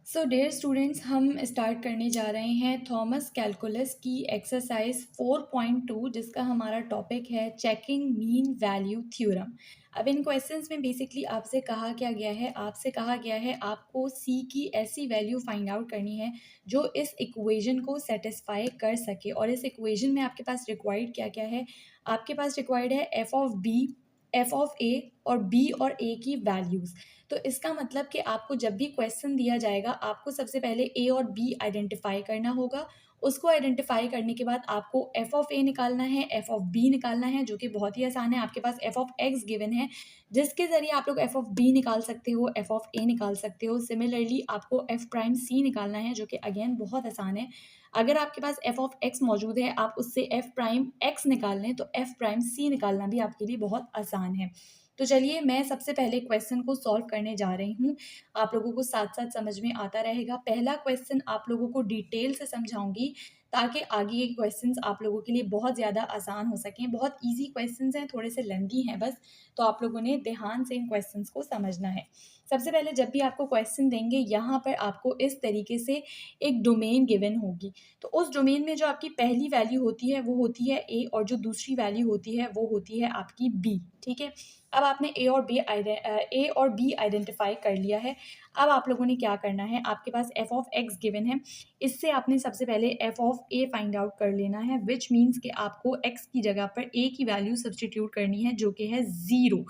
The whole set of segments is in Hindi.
सो डियर स्टूडेंट्स, हम स्टार्ट करने जा रहे हैं थॉमस कैलकुलस की एक्सरसाइज 4.2, जिसका हमारा टॉपिक है चेकिंग मीन वैल्यू थ्योरम। अब इन क्वेश्चंस में बेसिकली आपसे कहा क्या गया है, आपको सी की ऐसी वैल्यू फाइंड आउट करनी है जो इस इक्वेशन को सेटिस्फाई कर सके। और इस इक्वेशन में आपके पास रिक्वायर्ड क्या क्या है? आपके पास रिक्वायर्ड है F of B, F of A और बी और ए की वैल्यूज़। तो इसका मतलब कि आपको जब भी क्वेश्चन दिया जाएगा, आपको सबसे पहले ए और बी आइडेंटिफाई करना होगा। उसको आइडेंटिफाई करने के बाद आपको एफ ऑफ ए निकालना है, एफ ऑफ बी निकालना है, जो कि बहुत ही आसान है। आपके पास एफ ऑफ एक्स गिवन है, जिसके ज़रिए आप लोग एफ ऑफ बी निकाल सकते हो, एफ ऑफ ए निकाल सकते हो। सिमिलरली आपको एफ प्राइम सी निकालना है, जो कि अगेन बहुत आसान है। अगर आपके पास एफ ऑफ एक्स मौजूद है, आप उससे एफ प्राइम एक्स निकाल लें, तो एफ प्राइम सी निकालना भी आपके लिए बहुत आसान है। तो चलिए, मैं सबसे पहले क्वेश्चन को सॉल्व करने जा रही हूँ। आप लोगों को साथ साथ समझ में आता रहेगा। पहला क्वेश्चन आप लोगों को डिटेल से समझाऊंगी, ताकि आगे के क्वेश्चंस आप लोगों के लिए बहुत ज़्यादा आसान हो सकें। बहुत इजी क्वेश्चंस हैं, थोड़े से लेंथी हैं बस, तो आप लोगों ने ध्यान से इन क्वेश्चंस को समझना है। सबसे पहले जब भी आपको क्वेश्चन देंगे, यहाँ पर आपको इस तरीके से एक डोमेन गिवन होगी। तो उस डोमेन में जो आपकी पहली वैल्यू होती है वो होती है ए, और जो दूसरी वैल्यू होती है वो होती है आपकी बी। ठीक है, अब आपने ए और बी आइडेंटिफाई कर लिया है। अब आप लोगों ने क्या करना है, आपके पास एफ ऑफ एक्स गिवन है, इससे आपने सबसे पहले F of A find out कर लेना है, विच मीन्स कि आपको एक्स की जगह पर ए की वैल्यू सब्सटीट्यूट करनी है, जो कि है ज़ीरो।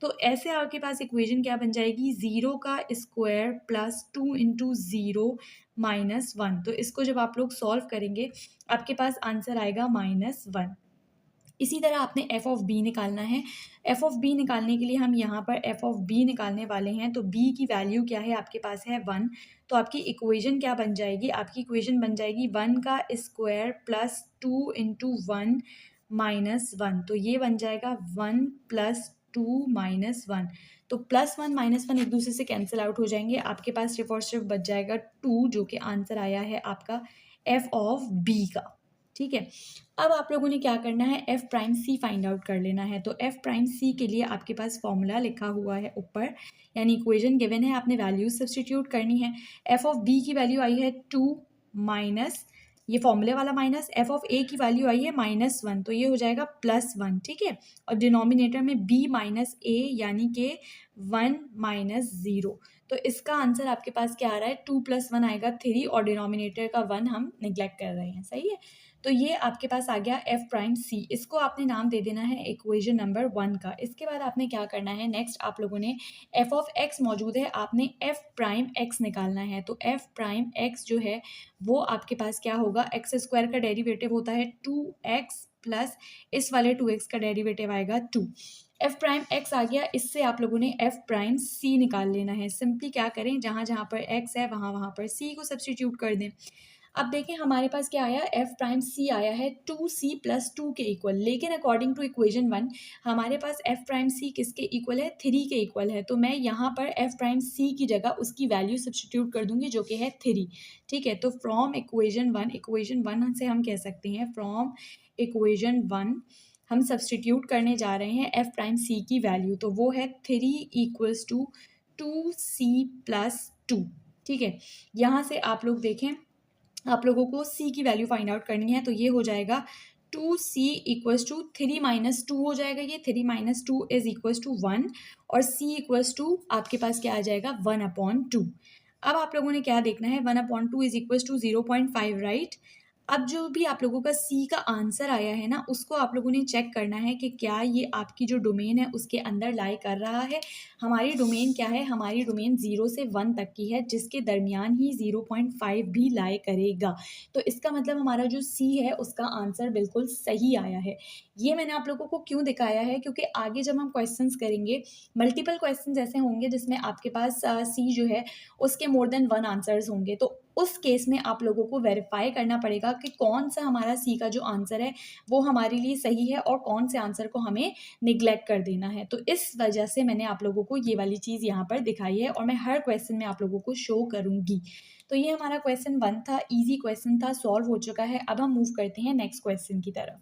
तो ऐसे आपके पास इक्वेशन क्या बन जाएगी, ज़ीरो का स्क्वायर प्लस 2 × 0 -1। तो इसको जब आप लोग सॉल्व करेंगे, आपके पास आंसर आएगा -1। इसी तरह आपने एफ ऑफ बी निकालना है। एफ ऑफ बी निकालने के लिए हम यहाँ पर एफ ऑफ बी निकालने वाले हैं। तो बी की वैल्यू क्या है, आपके पास है 1। तो आपकी इक्वेशन क्या बन जाएगी, आपकी इक्वेशन बन जाएगी 1 का स्क्वायर प्लस 2 × 1 -1। तो ये बन जाएगा 1 + 2 -1। तो +1 -1 एक दूसरे से कैंसिल आउट हो जाएंगे। आपके पास सिर्फ और सिर्फ बच जाएगा 2, जो कि आंसर आया है आपका एफ ऑफ बी का। ठीक है, अब आप लोगों ने क्या करना है, F prime C find out कर लेना है। तो एफ प्राइम सी के लिए आपके पास फॉर्मूला लिखा हुआ है ऊपर, यानी इक्वेशन गिवन है, आपने वैल्यूज सब्सटीट्यूट करनी है। एफ ऑफ बी की वैल्यू आई है 2 माइनस, ये फॉर्मूले वाला माइनस, एफ ऑफ ए की वैल्यू आई है -1, तो ये हो जाएगा +1। ठीक है, और डिनोमिनेटर में बी माइनस ए, यानी कि 1 - 0। तो इसका आंसर आपके पास क्या आ रहा है, 2 + 1 आएगा 3, और डिनोमिनेटर का 1 हम निग्लेक्ट कर रहे हैं। सही है, तो ये आपके पास आ गया एफ प्राइम सी। इसको आपने नाम दे देना है इक्वेशन नंबर 1 का। इसके बाद आपने क्या करना है, नेक्स्ट आप लोगों ने एफ ऑफ एक्स मौजूद है, आपने एफ प्राइम एक्स निकालना है। तो एफ प्राइम एक्स जो है वो आपके पास क्या होगा, एक्स स्क्वायर का डेरिवेटिव होता है 2x प्लस इस वाले 2x का डेरिवेटिव आएगा 2। एफ प्राइम एक्स आ गया, इससे आप लोगों ने एफ प्राइम सी निकाल लेना है। सिंपली क्या करें, जहाँ जहाँ पर x है वहाँ वहाँ पर c को सब्सटीट्यूट कर दें। अब देखें हमारे पास क्या आया, एफ प्राइम सी आया है 2c + 2 के इक्वल। लेकिन अकॉर्डिंग टू इक्वेशन 1 हमारे पास एफ प्राइम सी किसके इक्वल है, 3 के इक्वल है। तो मैं यहाँ पर एफ प्राइम सी की जगह उसकी वैल्यू सब्सटीट्यूट कर दूंगी, जो कि है 3। ठीक है, तो फ्रॉम इक्वेशन 1 से हम कह सकते हैं, फ्रॉम इक्वेशन 1 हम सब्सटीट्यूट करने जा रहे हैं एफ प्राइम सी की वैल्यू। तो वो है 3 = 2c + 2। ठीक है, यहाँ से आप लोग देखें, आप लोगों को c की वैल्यू फाइंड आउट करनी है। तो ये हो जाएगा 2c = 3 - 2 हो जाएगा, ये 3 - 2 = 1, और c = आपके पास क्या आ जाएगा, 1/2। अब आप लोगों ने क्या देखना है, 1/2 = 0.5, राइट। अब जो भी आप लोगों का सी का आंसर आया है ना, उसको आप लोगों ने चेक करना है कि क्या ये आपकी जो डोमेन है उसके अंदर लाई कर रहा है। हमारी डोमेन क्या है, हमारी डोमेन 0 से 1 तक की है, जिसके दरमियान ही 0.5 भी लाई करेगा। तो इसका मतलब हमारा जो सी है उसका आंसर बिल्कुल सही आया है। ये मैंने आप लोगों को क्यों दिखाया है, क्योंकि आगे जब हम क्वेश्चंस करेंगे, मल्टीपल क्वेश्चंस ऐसे होंगे जिसमें आपके पास सी जो है उसके मोर देन 1 आंसर्स होंगे। तो उस केस में आप लोगों को वेरीफाई करना पड़ेगा कि कौन सा हमारा सी का जो आंसर है वो हमारे लिए सही है, और कौन से आंसर को हमें निग्लेक्ट कर देना है। तो इस वजह से मैंने आप लोगों को ये वाली चीज़ यहाँ पर दिखाई है, और मैं हर क्वेश्चन में आप लोगों को शो करूँगी। तो ये हमारा क्वेश्चन 1 था, ईजी क्वेश्चन था, सॉल्व हो चुका है। अब हम मूव करते हैं नेक्स्ट क्वेश्चन की तरफ।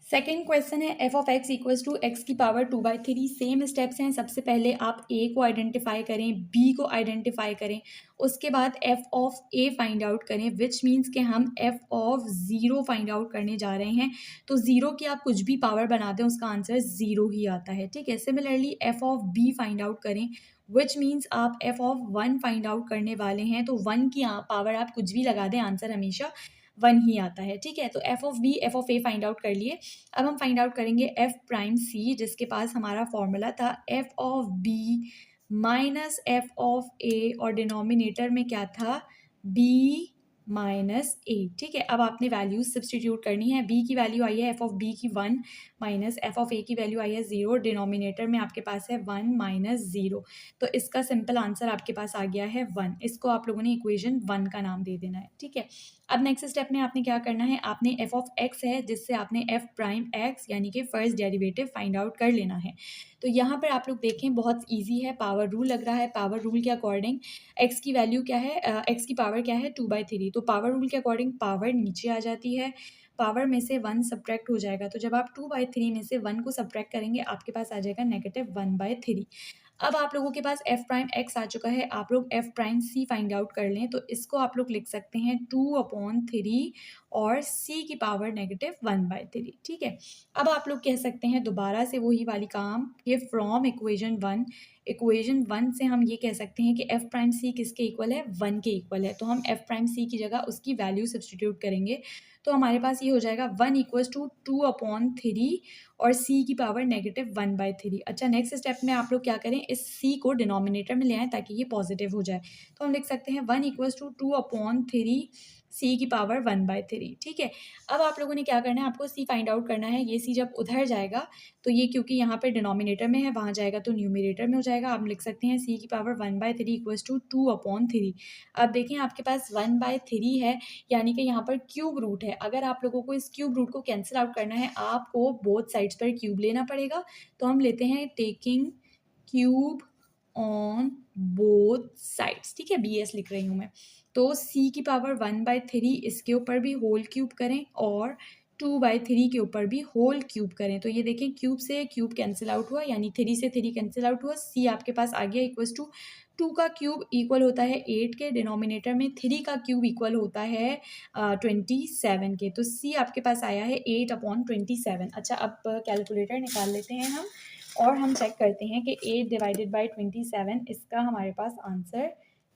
सेकेंड क्वेश्चन है F of X equals to X की पावर 2/3। सेम स्टेप्स हैं। सबसे पहले आप ए को आइडेंटिफाई करें, बी को आइडेंटिफाई करें, उसके बाद F of A find out करें, विच मीन्स कि हम F of zero find out करने जा रहे हैं। तो ज़ीरो की आप कुछ भी पावर बना दें उसका आंसर ज़ीरो ही आता है, ठीक है। Similarly F of B find out करें, विच मीन्स आप F of one find out करने वाले हैं, तो वन की पावर आप कुछ भी लगा दें आंसर हमेशा वन ही आता है, ठीक है। तो F of B F of A find out कर लिए। अब हम फाइंड आउट करेंगे एफ प्राइम सी, जिसके पास हमारा फॉर्मूला था F of B minus F of A, और डिनोमिनेटर में क्या था, बी माइनस ए, ठीक है। अब आपने वैल्यूज सब्सटीट्यूट करनी है। बी की वैल्यू आई है एफ ऑफ बी की 1 माइनस एफ ऑफ ए की वैल्यू आई है 0, डिनोमिनेटर में आपके पास है 1 माइनस 0। तो इसका सिंपल आंसर आपके पास आ गया है 1। इसको आप लोगों ने इक्वेशन 1 का नाम दे देना है, ठीक है। अब नेक्स्ट स्टेप में आपने क्या करना है, आपने एफ ऑफ एक्स है जिससे आपने एफ प्राइम एक्स यानी कि फर्स्ट डेरिवेटिव फाइंड आउट कर लेना है। तो यहाँ पर आप लोग देखें बहुत ईजी है, पावर रूल लग रहा है। पावर रूल के अकॉर्डिंग एक्स की वैल्यू क्या है, एक्स की पावर क्या है 2/3। तो पावर रूल के अकॉर्डिंग पावर नीचे आ जाती है, पावर में से 1 सब्ट्रैक्ट हो जाएगा। तो जब आप 2/3 में से 1 को सब्ट्रैक्ट करेंगे आपके पास आ जाएगा -1/3। अब आप लोगों के पास एफ प्राइम एक्स आ चुका है, आप लोग F prime C find out कर लें। तो इसको आप लोग लिख सकते हैं 2/3 और सी की पावर -1/3, ठीक है। अब आप लोग कह सकते हैं दोबारा से वही वाली काम कि फ्रॉम इक्वेशन वन से हम ये कह सकते हैं कि एफ प्राइम सी किसके इक्वल है, 1 के इक्वल है। तो हम एफ प्राइम सी की जगह उसकी वैल्यू सब्सटीट्यूट करेंगे, तो हमारे पास ये हो जाएगा 1 इक्वल्स टू 2/3 और c की पावर -1/3। अच्छा, नेक्स्ट स्टेप में आप लोग क्या करें, इस c को डिनोमिनेटर में ले आएँ ताकि ये पॉजिटिव हो जाए। तो हम लिख सकते हैं 1 इक्वल्स टू 2/3 c की पावर 1/3, ठीक है। अब आप लोगों ने क्या करना है, आपको c फाइंड आउट करना है। ये c जब उधर जाएगा तो ये क्योंकि यहाँ पे डिनोमिनेटर में है, वहाँ जाएगा तो न्यूमिनेटर में हो जाएगा। आप लिख सकते हैं c की पावर 1/3 इक्वल्स टू 2/3। अब देखें आपके पास 1/3 है, यानी कि यहाँ पर क्यूब रूट है। अगर आप लोगों को इस क्यूब रूट को कैंसिल आउट करना है, आपको बोथ साइड्स पर क्यूब लेना पड़ेगा। तो हम लेते हैं taking cube on both sides, ठीक है, BS लिख रही हूँ मैं। तो c की पावर 1/3 इसके ऊपर भी होल क्यूब करें और 2/3 के ऊपर भी होल क्यूब करें। तो ये देखें क्यूब से क्यूब कैंसिल आउट हुआ, यानी 3 से 3 कैंसिल आउट हुआ। c आपके पास आ गया इक्वल्स टू 2 का क्यूब इक्वल होता है 8 के, डिनोमिनेटर में 3 का क्यूब इक्वल होता है 27 के। तो c आपके पास आया है 8/27। अच्छा, अब कैलकुलेटर निकाल लेते हैं हम और हम चेक करते हैं कि 8 डिवाइडेड बाई 27 इसका हमारे पास आंसर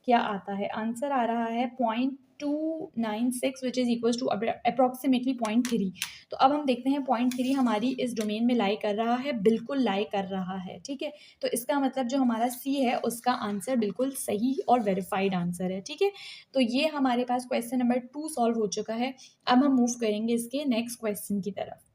क्या आता है। आंसर आ रहा है 0.296 which is equals to approximately 0.3। तो अब हम देखते हैं 0.3 हमारी इस डोमेन में लाई कर रहा है, बिल्कुल लाई कर रहा है, ठीक है। तो इसका मतलब जो हमारा सी है उसका आंसर बिल्कुल सही और वेरीफाइड आंसर है, ठीक है। तो ये हमारे पास क्वेश्चन नंबर 2 सॉल्व हो चुका है। अब हम मूव करेंगे इसके नेक्स्ट क्वेश्चन की तरफ।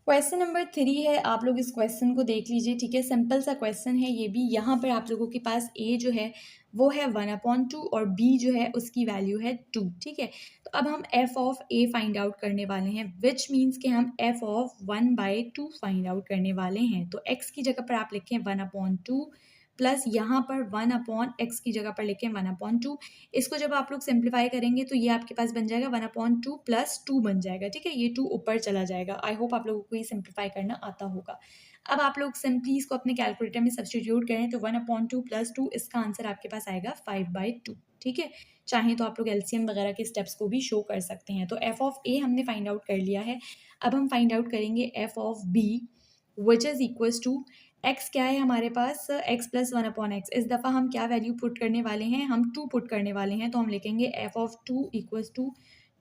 क्वेश्चन नंबर 3 है, आप लोग इस क्वेश्चन को देख लीजिए, ठीक है। सिंपल सा क्वेश्चन है ये भी। यहाँ पर आप लोगों के पास a जो है वो है 1/2 और b जो है उसकी वैल्यू है 2, ठीक है। तो अब हम f of a find out करने वाले हैं, विच मीन्स कि हम f ऑफ 1/2 फाइंड आउट करने वाले हैं। तो x की जगह पर आप लिखें 1/2 प्लस यहाँ पर 1/x की जगह पर लिखें 1/2। इसको जब आप लोग सिंप्लीफाई करेंगे तो ये आपके पास बन जाएगा 1/2 प्लस 2 बन जाएगा, ठीक है। ये 2 ऊपर चला जाएगा। आई होप आप लोगों को ये सिंप्लीफाई करना आता होगा। अब आप लोग सिंपली इसको अपने कैलकुलेटर में सब्सटीट्यूट करें तो 1/2 प्लस 2 इसका आंसर आपके पास आएगा 5/2, ठीक है। चाहे तो आप लोग एलसीएम वगैरह के स्टेप्स को भी शो कर सकते हैं। तो एफ ऑफ ए हमने फाइंड आउट कर लिया है। अब हम फाइंड आउट करेंगे F of B which is equals to X क्या है हमारे पास, एक्स प्लस 1/x। इस दफ़ा हम क्या वैल्यू पुट करने वाले हैं, हम 2 पुट करने वाले हैं। तो हम लिखेंगे F of 2 equals to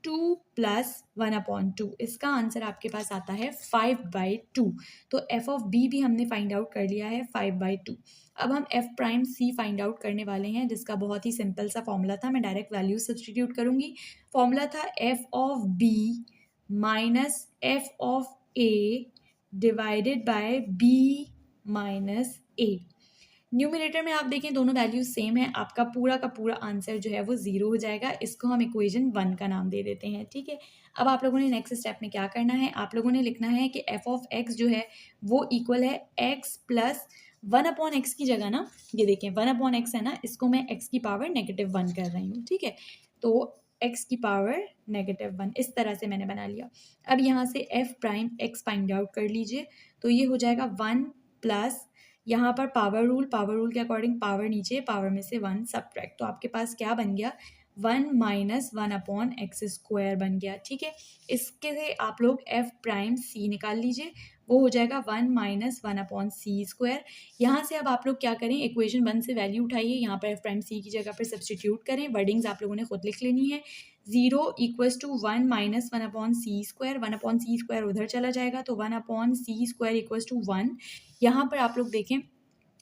2 plus 1/2। इसका आंसर आपके पास आता है 5/2। तो एफ ऑफ बी भी हमने फाइंड आउट कर लिया है 5/2। अब हम F prime C find out करने वाले हैं, जिसका बहुत ही सिंपल सा फॉर्मूला था। मैं डायरेक्ट वैल्यू सब्सटीट्यूट करूँगी। फॉर्मूला था F of B minus F of A divided by B minus A. Numerator में आप देखें दोनों वैल्यूज सेम है, आपका पूरा का पूरा आंसर जो है वो 0 हो जाएगा। इसको हम इक्वेशन 1 का नाम दे देते हैं, ठीक है। अब आप लोगों ने नेक्स्ट स्टेप में क्या करना है, आप लोगों ने लिखना है कि एफ ऑफ एक्स जो है वो इक्वल है एक्स प्लस 1/x की जगह ना, ये देखें 1/x है ना, इसको मैं x की पावर -1 कर रही हूँ, ठीक है। तो एक्स की पावर -1, इस तरह से मैंने बना लिया। अब यहाँ से F prime x find out कर लीजिए, तो ये हो जाएगा 1 प्लस यहाँ पर पावर रूल के अकॉर्डिंग पावर नीचे, पावर में से 1 सब्ट्रैक्ट, तो आपके पास क्या बन गया 1 माइनस 1/x² बन गया। ठीक है, इसके से आप लोग एफ प्राइम सी निकाल लीजिए, वो हो जाएगा 1 माइनस 1/c²। यहाँ से अब आप लोग क्या करें, इक्वेशन 1 से वैल्यू उठाइए, यहाँ पर एफ प्राइम सी की जगह पर सब्सटीट्यूट करें, वर्डिंग्स आप लोगों ने खुद लिख लेनी है। 0 = 1 माइनस 1/c², 1/c² उधर चला जाएगा, तो 1/c² = 1। यहाँ पर आप लोग देखें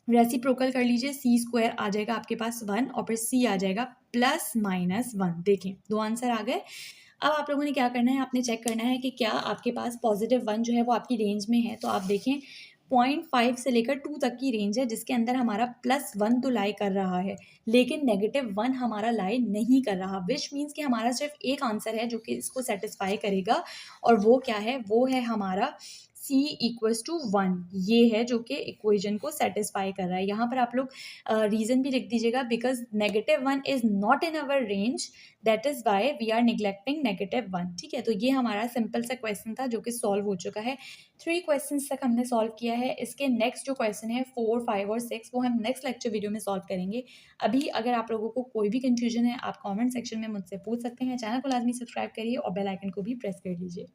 रेसिप्रोकल कर लीजिए, c² आ जाएगा आपके पास 1 और फिर c आ जाएगा ±1। देखें 2 आंसर आ गए। अब आप लोगों ने क्या करना है, आपने चेक करना है कि क्या आपके पास +1 जो है वो आपकी रेंज में है। तो आप देखें 0.5 से लेकर 2 तक की रेंज है, जिसके अंदर हमारा +1 तो लाई कर रहा है, लेकिन -1 हमारा लाई नहीं कर रहा, विच मीन्स कि हमारा सिर्फ एक आंसर है जो कि इसको सेटिस्फाई करेगा, और वो क्या है, वो है हमारा c = 1। ये है जो कि इक्वेशन को सेटिस्फाई कर रहा है। यहाँ पर आप लोग रीज़न भी लिख दीजिएगा, because -1 is not in our range, that is why we are neglecting -1। ठीक है, तो ये हमारा सिंपल सा क्वेश्चन था जो कि सॉल्व हो चुका है। 3 क्वेश्चंस तक हमने सॉल्व किया है। इसके नेक्स्ट जो क्वेश्चन है 4, 5 और 6 वो हम नेक्स्ट लेक्चर वीडियो में सॉल्व करेंगे। अभी अगर आप लोगों को कोई भी कन्फ्यूजन है, आप कमेंट सेक्शन में मुझसे पूछ सकते हैं। चैनल को लाजमी सब्सक्राइब करिए और बेल आइकन को भी प्रेस कर लीजिए।